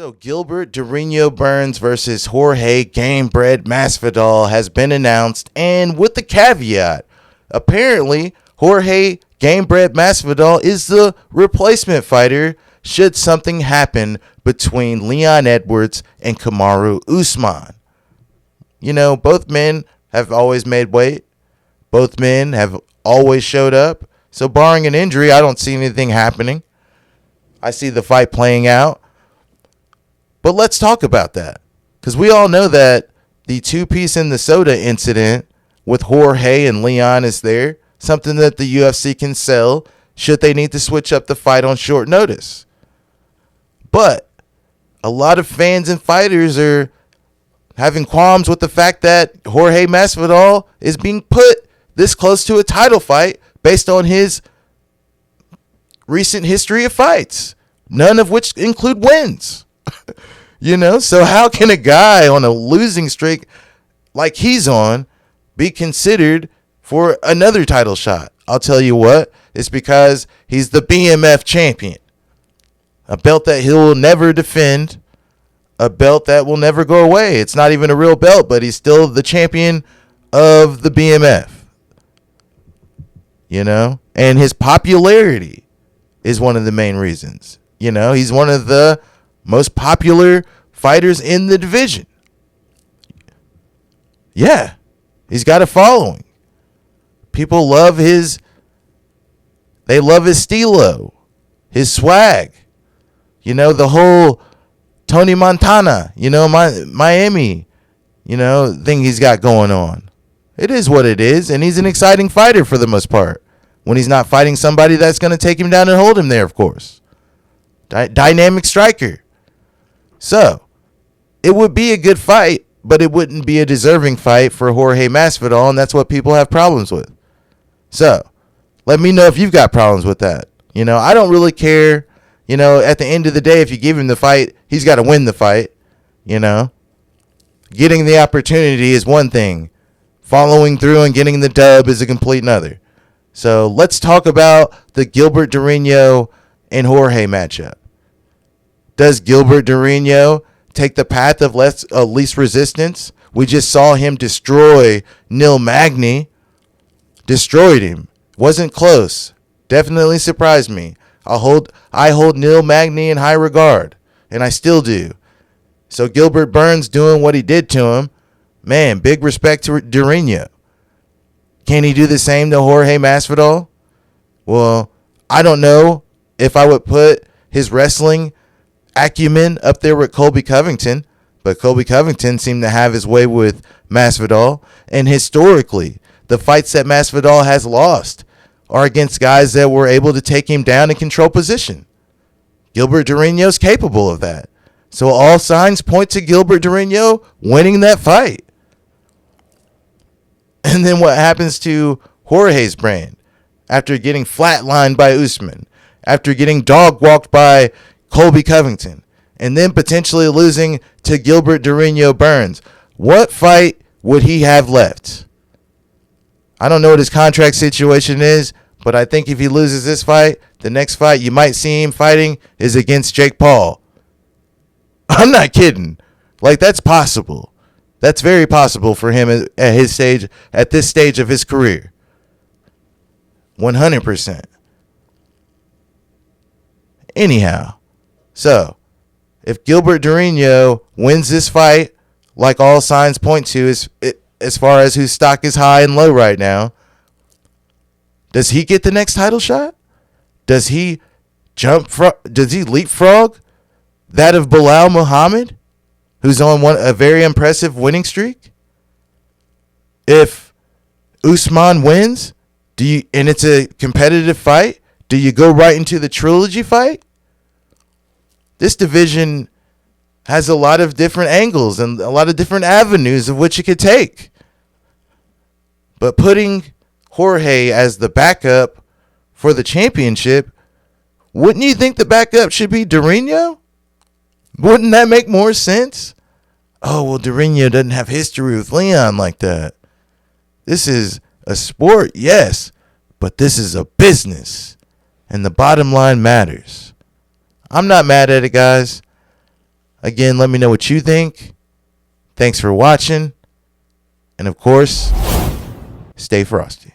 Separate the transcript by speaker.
Speaker 1: So Gilbert Burns versus Jorge Gamebred Masvidal has been announced, and with the caveat, apparently Jorge Gamebred Masvidal is the replacement fighter should something happen between Leon Edwards and Kamaru Usman. You know, both men have always made weight. Both men have always showed up. So barring an injury, I don't see anything happening. I see the fight playing out. But let's talk about that, because we all know that the two-piece in the soda incident with Jorge and Leon is there, something that the UFC can sell should they need to switch up the fight on short notice. But a lot of fans and fighters are having qualms with the fact that Jorge Masvidal is being put this close to a title fight based on his recent history of fights, none of which include wins. You know, so how can a guy on a losing streak like he's on be considered for another title shot? I'll tell you what, it's because he's the BMF champion, a belt that he will never defend, a belt that will never go away. It's not even a real belt, but he's still the champion of the BMF, you know, and his popularity is one of the main reasons. You know, he's one of the most popular fighters in the division. Yeah, he's got a following. People love they love his stilo, his swag. You know, the whole Tony Montana, you know, Miami, you know, thing he's got going on. It is what it is, and he's an exciting fighter for the most part. When he's not fighting somebody that's going to take him down and hold him there, of course. Dynamic striker. So, it would be a good fight, but it wouldn't be a deserving fight for Jorge Masvidal, and that's what people have problems with. So, let me know if you've got problems with that. You know, I don't really care. You know, at the end of the day, if you give him the fight, he's got to win the fight. You know, getting the opportunity is one thing. Following through and getting the dub is a complete another. So, let's talk about the Gilbert and Jorge matchup. Does Gilbert take the path of least resistance? We just saw him destroy Neil Magny. Destroyed him. Wasn't close. Definitely surprised me. I hold Neil Magny in high regard, and I still do. So Gilbert Burns doing what he did to him, man, big respect to Durinho. Can he do the same to Jorge Masvidal? Well, I don't know if I would put his wrestling acumen up there with Colby Covington, but Colby Covington seemed to have his way with Masvidal, and historically, the fights that Masvidal has lost are against guys that were able to take him down and control position. Gilbert Durinho's capable of that. So all signs point to Gilbert Durinho winning that fight. And then what happens to Jorge's brand after getting flatlined by Usman, after getting dog walked by Colby Covington, and then potentially losing to Gilbert Burns? What fight would he have left? I don't know what his contract situation is, but I think if he loses this fight, the next fight you might see him fighting is against Jake Paul. I'm not kidding. Like, that's possible. That's very possible for him at this stage of his career. 100%. Anyhow, so if Gilbert Durinho wins this fight, like all signs point to, as far as whose stock is high and low right now, does he get the next title shot? Does he leapfrog that of Bilal Muhammad, who's on a very impressive winning streak? If Usman wins, and it's a competitive fight, do you go right into the trilogy fight? This division has a lot of different angles and a lot of different avenues of which it could take. But putting Jorge as the backup for the championship, wouldn't you think the backup should be Durinho? Wouldn't that make more sense? Oh, well, Durinho doesn't have history with Leon like that. This is a sport, yes, but this is a business, and the bottom line matters. I'm not mad at it, guys. Again, let me know what you think. Thanks for watching. And of course, stay frosty.